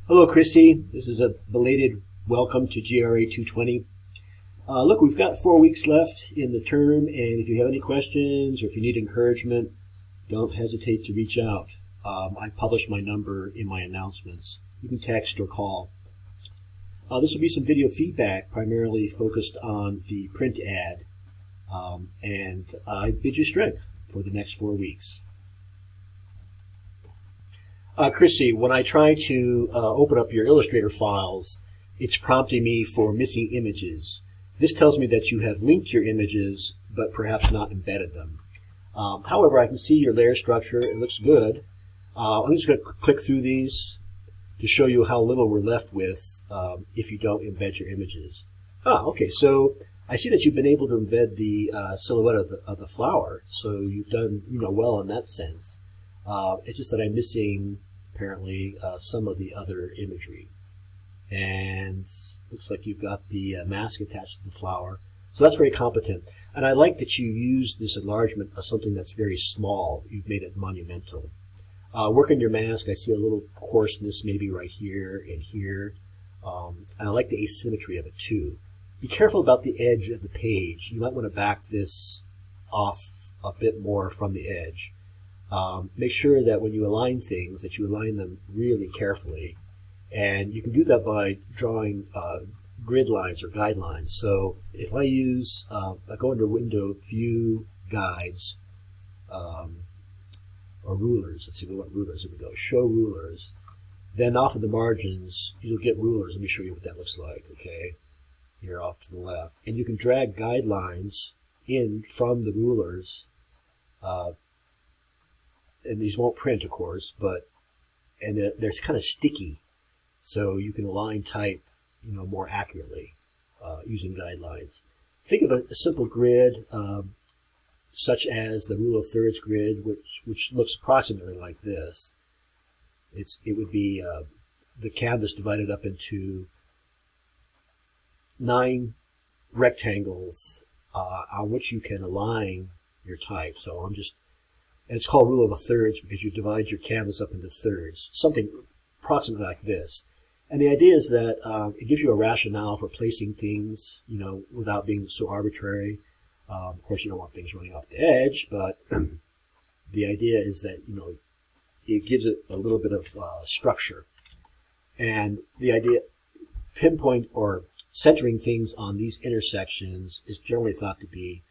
Hello, Chrissy. This is a belated welcome to GRA 220. Look, we've got 4 weeks left in the term, and if you have any questions or if you need encouragement, don't hesitate to reach out. I publish my number in my announcements. You can text or call. This will be some video feedback, primarily focused on the print ad, and I bid you strength for the next 4 weeks. Chrissy, when I try to open up your Illustrator files, it's prompting me for missing images. This tells me that you have linked your images, but perhaps not embedded them. However, I can see your layer structure. It looks good. I'm just going to click through these to show you how little we're left with if you don't embed your images. Okay, so I see that you've been able to embed the silhouette of the flower, so you've done well in that sense. It's just that I'm missing, apparently, some of the other imagery. And looks like you've got the mask attached to the flower. So that's very competent. And I like that you use this enlargement of something that's very small. You've made it monumental. Working your mask, I see a little coarseness maybe right here and here. And I like the asymmetry of it too. Be careful about the edge of the page. You might want to back this off a bit more from the edge. Make sure that when you align things, that you align them really carefully. And you can do that by drawing grid lines or guidelines. So if I use, I go into Window, View, Guides, or Rulers. Let's see, we want rulers. Here we go. Show rulers. Then off of the margins, you'll get rulers. Let me show you what that looks like, okay? Here off to the left. And you can drag guidelines in from the rulers. And these won't print, of course, and they're kind of sticky, so you can align type, more accurately using guidelines. Think of a simple grid, such as the rule of thirds grid, which looks approximately like this. It would be the canvas divided up into 9 rectangles on which you can align your type. So and it's called rule of thirds because you divide your canvas up into thirds, something approximately like this. And the idea is that it gives you a rationale for placing things, without being so arbitrary. Of course, you don't want things running off the edge, but the idea is that, it gives it a little bit of structure. And the idea, pinpoint or centering things on these intersections is generally thought to be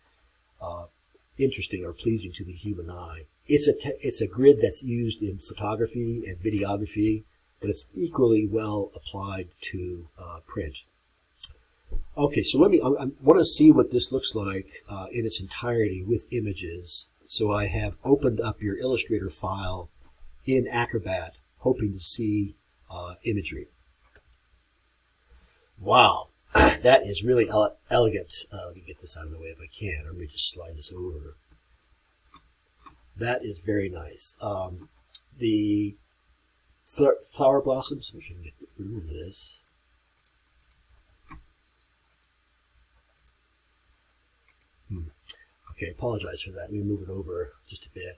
interesting or pleasing to the human eye. It's a grid that's used in photography and videography, but it's equally well applied to print. Okay, so I want to see what this looks like in its entirety with images. So I have opened up your Illustrator file in Acrobat, hoping to see imagery. Wow, that is really elegant. Let me get this out of the way if I can, or let me just slide this over. That is very nice. The flower blossoms, I should get rid of this. Okay, apologize for that. Let me move it over just a bit.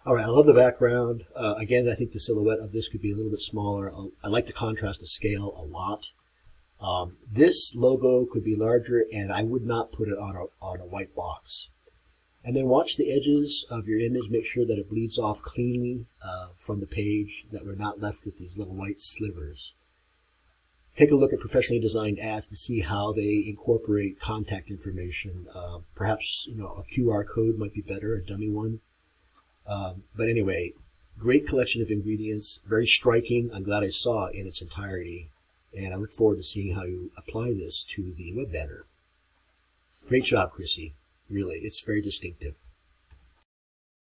All right, I love the background. Again, I think the silhouette of this could be a little bit smaller. I like to contrast the scale a lot. This logo could be larger, and I would not put it on a white box. And then watch the edges of your image. Make sure that it bleeds off cleanly from the page, that we're not left with these little white slivers. Take a look at professionally designed ads to see how they incorporate contact information. Perhaps a QR code might be better, a dummy one. But anyway, great collection of ingredients, very striking. I'm glad I saw it in its entirety. And I look forward to seeing how you apply this to the web banner. Great job, Chrissy. Really, it's very distinctive.